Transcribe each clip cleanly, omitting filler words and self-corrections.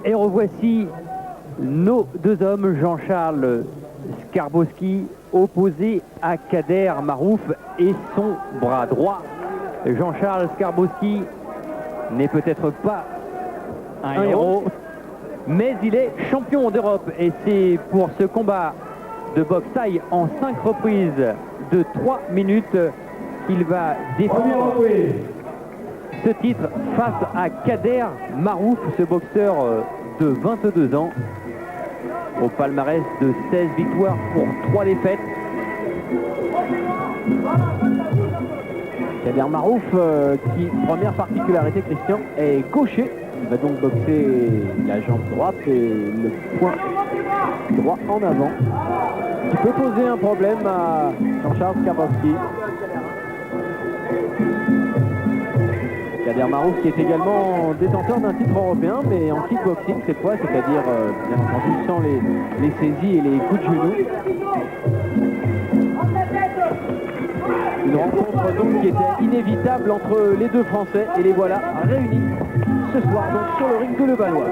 Et revoici nos deux hommes, Jean-Charles Skarbowski, opposé à Kader Marouf et son bras droit. Jean-Charles Skarbowski n'est peut-être pas un héros, mais il est champion d'Europe. Et c'est pour ce combat de boxe taille en 5 reprises de 3 minutes qu'il va défendre ce titre face à Kader Marouf, ce boxeur de 22 ans, au palmarès de 16 victoires pour 3 défaites. Kader Marouf, qui, première particularité, Christian, est gaucher. Il va donc boxer la jambe droite et le poing droit en avant, qui peut poser un problème à Jean-Charles Skarbowski. Kader Marouf qui est également détenteur d'un titre européen, mais en kickboxing cette fois, c'est-à-dire bien entendu sans les saisies et les coups de genoux. Une rencontre donc qui était inévitable entre les deux Français, et les voilà réunis ce soir donc sur le ring de Levallois.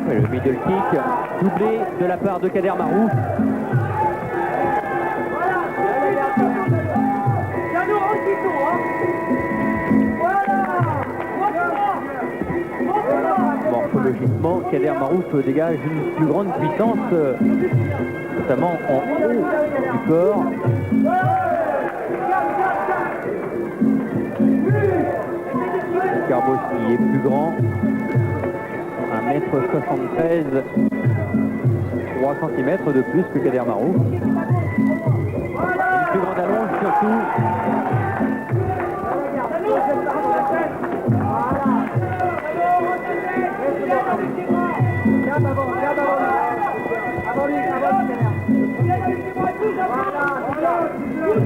Le middle kick doublé de la part de Kader Marouf. Morphologiquement, Kader Marouf dégage une plus grande puissance, notamment en haut du corps. Skarbowski est plus grand, 1m73, 3 cm de plus que Kader Marouf. Une plus grande allonge surtout.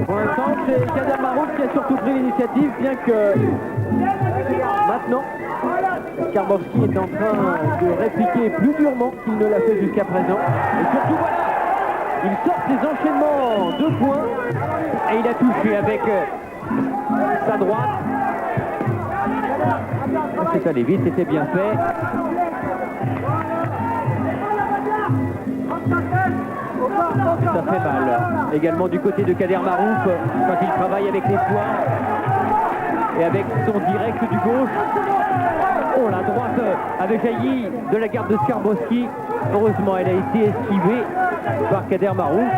Pour l'instant, c'est Kader Marouf qui a surtout pris l'initiative, bien que maintenant, Skarbowski est en train de répliquer plus durement qu'il ne l'a fait jusqu'à présent. Et surtout, voilà, il sort ses enchaînements de points Et il a touché avec sa droite. C'est allé vite, c'était bien fait. Ça fait mal. Également du côté de Kader Marouf, quand il travaille avec les poings et avec son direct du gauche. Oh, la droite avait jailli de la garde de Skarbowski. Heureusement, elle a été esquivée par Kader Marouf.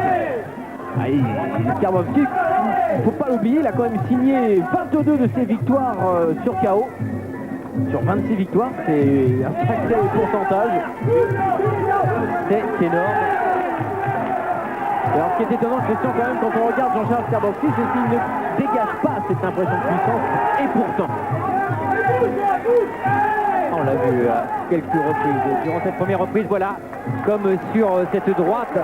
Skarbowski, il ne faut pas l'oublier, il a quand même signé 22 de ses victoires sur KO. Sur 26 victoires, c'est un sacré pourcentage. C'est énorme. Et alors, ce qui est étonnant, Christian, quand même, quand on regarde Jean-Charles Skarbowski, c'est qu'il ne dégage pas cette impression de puissance. Et pourtant, on l'a vu à quelques reprises. Durant cette première reprise, voilà, comme sur cette droite,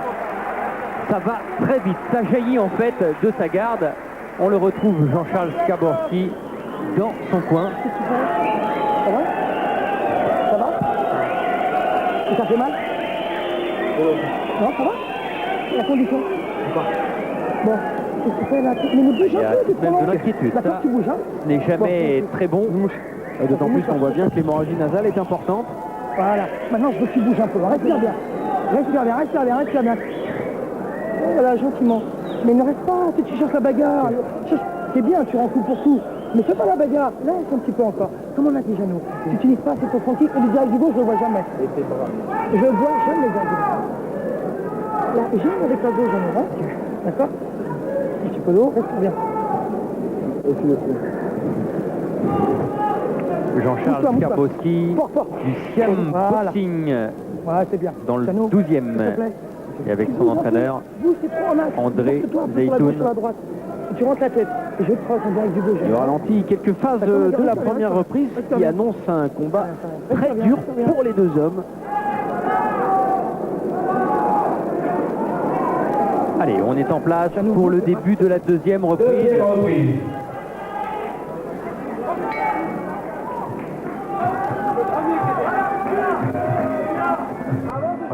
ça va très vite. Ça jaillit en fait de sa garde. On le retrouve, Jean-Charles Skarbowski, dans son coin. Ça va? Ça va? Et ça fait mal? Non, ça va? La condition? Bon, qu'est-ce que tu fais là? Mais ne bouge Il y a un peu, tout de même de l'inquiétude. Ça tu bouges, hein? n'est jamais très bon. d'autant plus qu'on voit bien que l'hémorragie nasale est importante. Voilà. Maintenant, je veux que tu bouges un peu. Respire bien. Respire bien, respire bien, respire bien. Voilà, gentiment. Mais ne reste pas, tu cherches la bagarre. C'est bien, tu rends coup pour coup. Mais fais pas la bagarre. Laisse un petit peu encore. Comme on a dit, Jeannot. Tu n'utilises pas assez ton front kick et le direct du gauche, je le vois jamais. Je le vois jamais, le direct du gauche. Là, j'aime avec la gauche, Jeannot. Hein? D'accord? Un petit peu d'eau, respire bien. Jean-Charles Skarbowski du Siam Boxing Voilà, c'est bien. dans le Jeannot, 12e. s'il te plaît. Et avec son entraîneur André Zeytoun. Tu rentres la tête. Et je te croise en direct du gauche. Le ralenti, quelques phases de la première reprise qui annonce un combat très dur pour les deux hommes. Allez, on est en place pour le début de la deuxième reprise.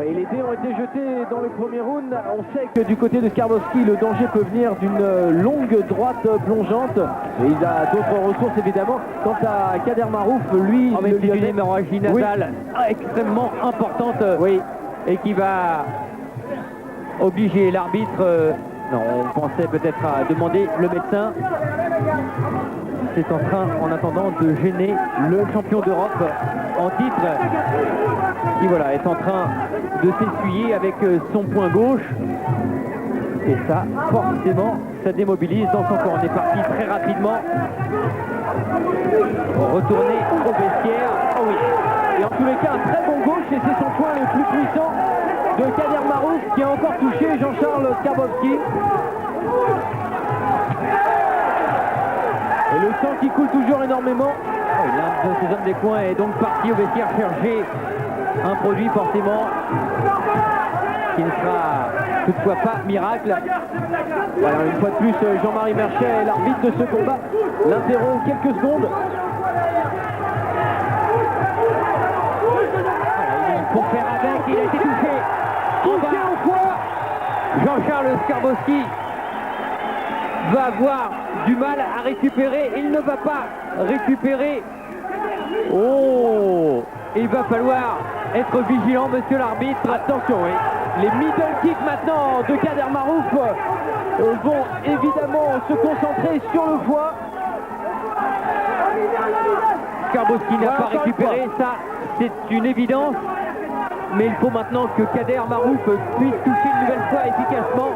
Et les dés ont ont été jetés dans le premier round. On sait que du côté de Skarbowski, le danger peut venir d'une longue droite plongeante. Et il a d'autres ressources évidemment. Quant à Kader Marouf, lui, mais c'est une hémorragie nasale extrêmement importante, et qui va obliger l'arbitre. Non, on pensait peut-être à demander le médecin. C'est en train, en attendant, de gêner le champion d'Europe en titre, qui voilà, est en train de s'essuyer avec son poing gauche. Et ça, forcément, ça démobilise dans son corps. On est parti très rapidement. Retourner au vestiaire. Oh oui. Et en tous les cas, un très bon gauche, et c'est son point le plus puissant de Kader Marouf qui a encore touché Jean-Charles Skarbowski. Et le sang qui coule toujours énormément. L'un de ces hommes des coins est donc parti au vestiaire chercher un produit forcément qui ne sera toutefois pas miracle. Voilà, une fois de plus, Jean-Marie Merchet, l'arbitre de ce combat, l'interrompt quelques secondes. Pour faire avec, il a été touché. Touché au foie. Jean-Charles Skarbowski va avoir du mal à récupérer. Il ne va pas récupérer. Oh, il va falloir être vigilant, monsieur l'arbitre. Attention, oui. Les middle kicks maintenant de Kader Marouf vont évidemment se concentrer sur le foie. Skarbowski n'a pas récupéré, ça c'est une évidence. Mais il faut maintenant que Kader Marouf puisse toucher une nouvelle fois efficacement.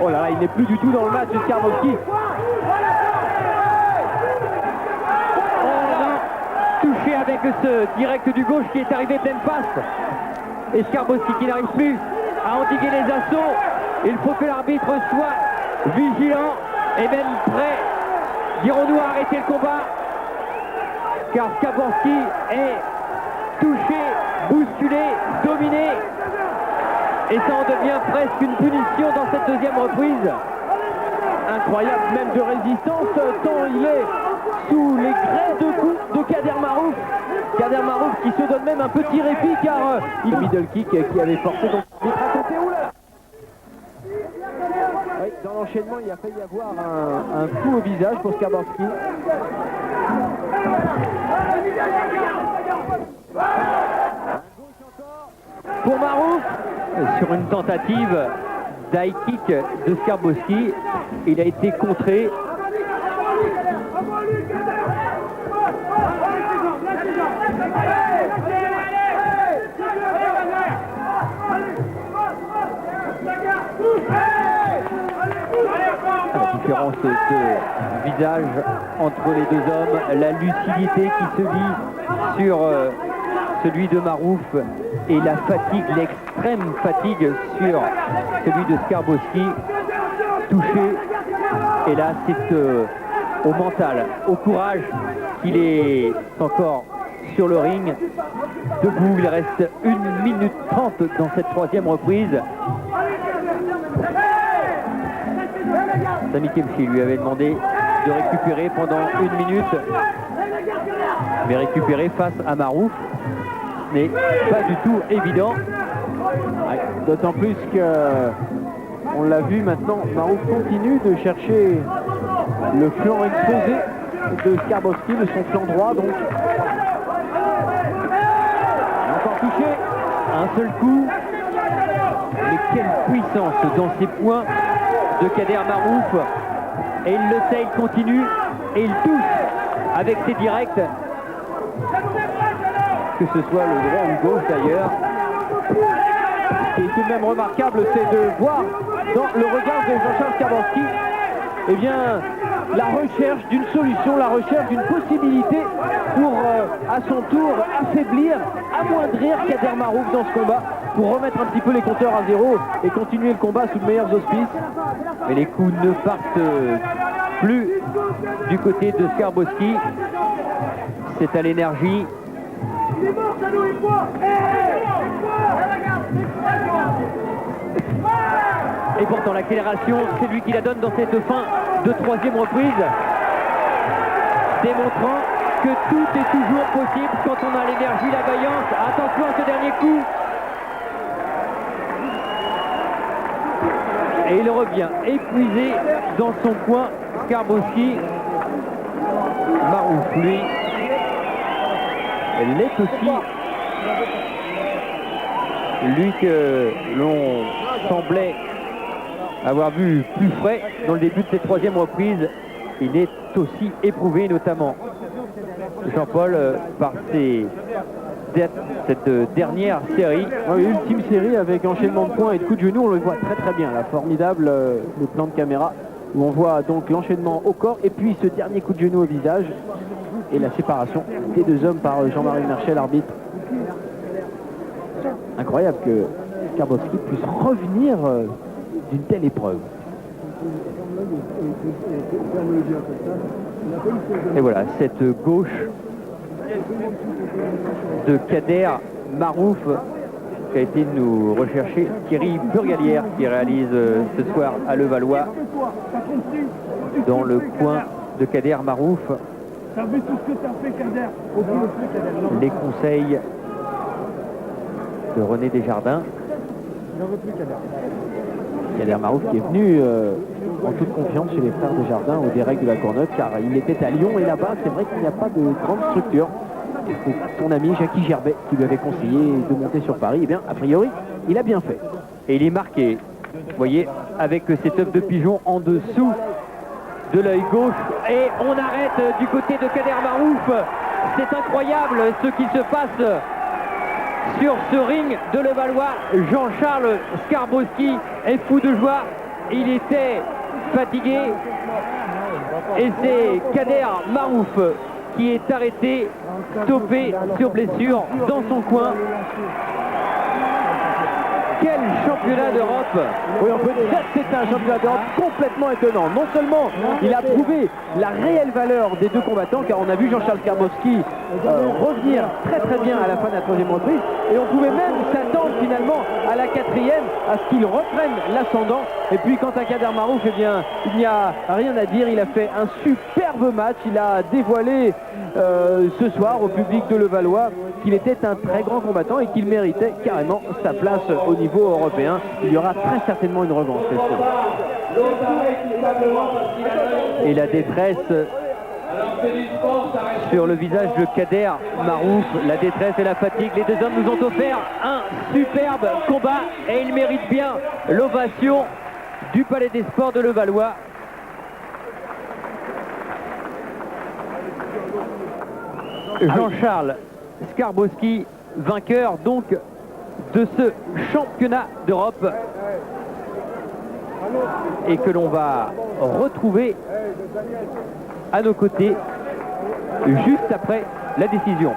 Oh là là, il n'est plus du tout dans le match de Skarbowski. Touché avec ce direct du gauche qui est arrivé pleine passe. Et Skarbowski qui n'arrive plus à endiguer les assauts. Il faut que l'arbitre soit vigilant et même prêt, dirons-nous, à arrêter le combat. Car Skarbowski est touché, bousculé, dominé. Et ça en devient presque une punition dans cette deuxième reprise. Incroyable même de résistance, tant il est sous les grès de coups de Kader Marouf. Kader Marouf qui se donne même un petit répit car il middle kick qui avait forcé donc l'arbitre à compter. Oula. Oui, dans l'enchaînement, il a failli y avoir un coup au visage pour Skarbowski. Pour Marouf, sur une tentative d'high kick de Skarbowski, il a été contré. La différence de visage entre les deux hommes, la lucidité qui se vit sur celui de Marouf et la fatigue, l'extrême fatigue sur celui de Skarbowski, touché. Et là, c'est au mental, au courage qu'il est encore sur le ring. Debout, il reste 1 minute 30 dans cette troisième reprise. Sami Kemchi lui avait demandé de récupérer pendant 1 minute, mais récupérer face à Marouf n'est pas du tout évident. Ouais, d'autant plus que on l'a vu maintenant, Marouf continue de chercher le flanc exposé de Skarbowski, de son flanc droit donc. Encore touché, un seul coup. Mais quelle puissance dans ses poings de Kader Marouf. Et il le sait, il continue et il touche avec ses directs. Que ce soit le droit ou le gauche d'ailleurs. Ce qui est tout de même remarquable, c'est de voir dans le regard de Jean-Charles Skarbowski, eh bien, la recherche d'une solution, la recherche d'une possibilité pour, à son tour, affaiblir, amoindrir Kader Marouf dans ce combat, pour remettre un petit peu les compteurs à zéro et continuer le combat sous de meilleurs auspices. Mais les coups ne partent plus du côté de Skarbowski. C'est à l'énergie. Et pourtant l'accélération, c'est lui qui la donne dans cette fin de troisième reprise, démontrant que tout est toujours possible quand on a l'énergie, la vaillance. Attention à ce dernier coup. Et il revient épuisé dans son coin, Skarbowski. Marouf, lui, l'est aussi. Lui que l'on semblait avoir vu plus frais dans le début de cette troisième reprise, il est aussi éprouvé, notamment Jean-Paul, par cette dernière série. Oui, ultime série avec enchaînement de points et de coups de genoux, on le voit très très bien là, formidable le plan de caméra où on voit donc l'enchaînement au corps et puis ce dernier coup de genou au visage et la séparation des deux hommes par Jean-Marie Merchet, l'arbitre. Incroyable que Skarbowski puisse revenir d'une telle épreuve. Et voilà, cette gauche de Kader Marouf qui a été nous rechercher Thierry Burgalière qui réalise ce soir à Levallois dans le coin de Kader Marouf. Les conseils de René Desjardins. Kader Marouf qui est venu en toute confiance chez les frères Desjardins au Dérègle de la Courneuve car il était à Lyon et là-bas c'est vrai qu'il n'y a pas de grande structure. C'est son ami Jackie Gerbet qui lui avait conseillé de monter sur Paris. Et bien a priori il a bien fait. Et il est marqué, vous voyez, avec cet œuf de pigeon en dessous de l'œil gauche. Et on arrête du côté de Kader Marouf. C'est incroyable ce qui se passe sur ce ring de Levallois. Jean-Charles Skarbowski est fou de joie. Il était fatigué. Et c'est Kader Marouf qui est arrêté, stoppé sur blessure dans son coin. Quel championnat d'Europe! Oui, on peut dire que c'est un championnat d'Europe complètement étonnant. Non seulement il a prouvé la réelle valeur des deux combattants, car on a vu Jean-Charles Skarbowski revenir très très bien à la fin de la troisième reprise, et on pouvait même s'attendre finalement à la quatrième, à ce qu'il reprenne l'ascendant. Et puis quant à Kader Marouf, eh bien, il n'y a rien à dire, il a fait un superbe match, il a dévoilé ce soir au public de Levallois qu'il était un très grand combattant et qu'il méritait carrément sa place au niveau européen. Il y aura très certainement une revanche. Et la détresse sur le visage de Kader Marouf, la détresse et la fatigue. Les deux hommes nous ont offert un superbe combat et ils méritent bien l'ovation du Palais des Sports de Levallois. Jean-Charles Skarbowski, vainqueur donc de ce championnat d'Europe et que l'on va retrouver à nos côtés juste après la décision.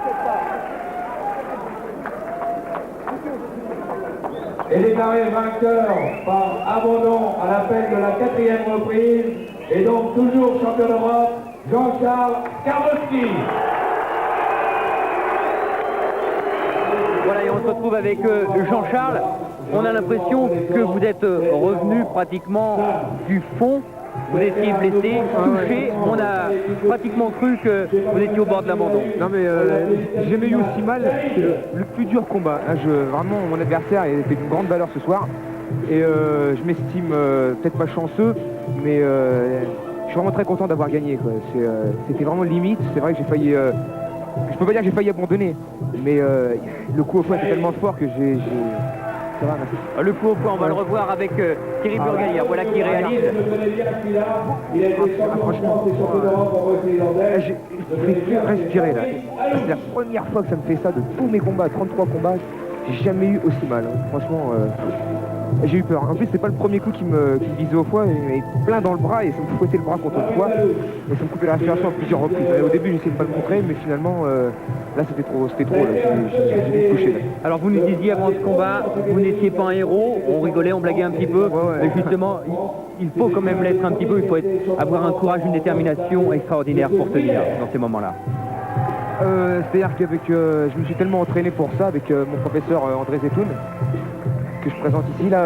Et déclaré vainqueur par abandon à l'appel de la quatrième reprise et donc toujours champion d'Europe, Jean-Charles Skarbowski. Voilà, et on se retrouve avec Jean-Charles. On a l'impression que vous êtes revenu pratiquement du fond. Vous étiez blessé, touché. On a pratiquement cru que vous étiez au bord de l'abandon. Non mais j'ai jamais eu aussi mal. C'est le plus dur combat. Là, vraiment, mon adversaire était d'une grande valeur ce soir. Et je m'estime peut-être pas chanceux, mais je suis vraiment très content d'avoir gagné, quoi. C'était vraiment limite. C'est vrai que j'ai failli... je peux pas dire que j'ai failli abandonner, mais le coup au foie était tellement fort que j'ai... Ça va, merci. Le coup au foie, on va le revoir avec Thierry Burgalière, voilà qui réalise. Franchement, j'ai fait respirer là. C'est la première fois que ça me fait ça de tous mes combats, 33 combats. J'ai jamais eu aussi mal, hein. Franchement, j'ai eu peur. En plus, c'est pas le premier coup qui me visait au foie, il m'avait plein dans le bras et ça me fouettait le bras contre le foie. Et ça me coupait la respiration à plusieurs reprises. Au début, j'essayais de pas le montrer, mais finalement, là, c'était trop là. J'ai touché là. Alors, vous nous disiez avant ce combat, vous n'étiez pas un héros, on rigolait, on blaguait un petit peu, Ouais. mais justement, il faut quand même l'être un petit peu, il faut avoir un courage, une détermination extraordinaire pour tenir dans ces moments-là. C'est-à-dire qu'avec, je me suis tellement entraîné pour ça avec mon professeur André Zetoun, que je présente ici là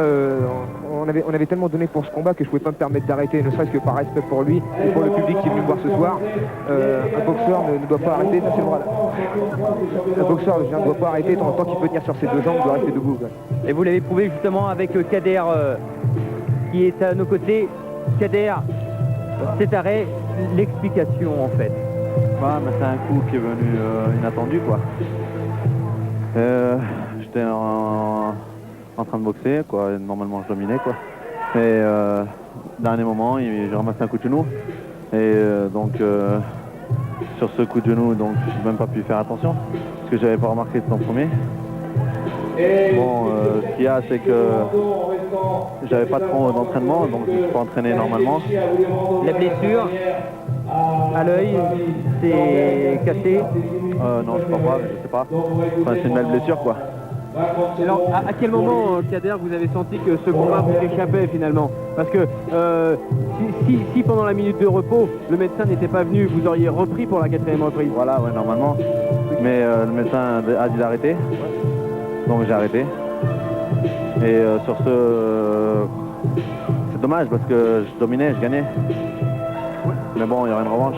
on avait tellement donné pour ce combat que je pouvais pas me permettre d'arrêter, ne serait-ce que par respect pour lui et pour le public qui est venu me voir ce soir. Un boxeur ne doit pas arrêter, ça c'est le bras là. Un boxeur ne doit pas arrêter tant qu'il peut tenir sur ses deux jambes, il doit rester debout. Quoi. Et vous l'avez prouvé justement avec Kader qui est à nos côtés. Kader, cet arrêt, l'explication en fait. Ouais, mais c'est un coup qui est venu inattendu quoi. J'étais en train de boxer quoi, et normalement je dominais quoi. Et dernier moment, j'ai ramassé un coup de genou. Et donc sur ce coup de genou, donc j'ai même pas pu faire attention parce que j'avais pas remarqué de temps premier. Bon, ce qu'il y a, c'est que j'avais pas trop d'entraînement, donc je peux pas entraîner normalement. La blessure à l'œil, c'est cassé. Non, je crois pas, je sais pas. Enfin, c'est une belle blessure, quoi. Alors, à quel moment, Kader, vous avez senti que ce combat vous échappait finalement? Parce que si pendant la minute de repos, le médecin n'était pas venu, vous auriez repris pour la 4e reprise. Voilà, ouais, normalement. Mais le médecin a dit d'arrêter. Donc j'ai arrêté. Et sur ce... c'est dommage parce que je dominais, je gagnais. Mais bon, il y aura une revanche.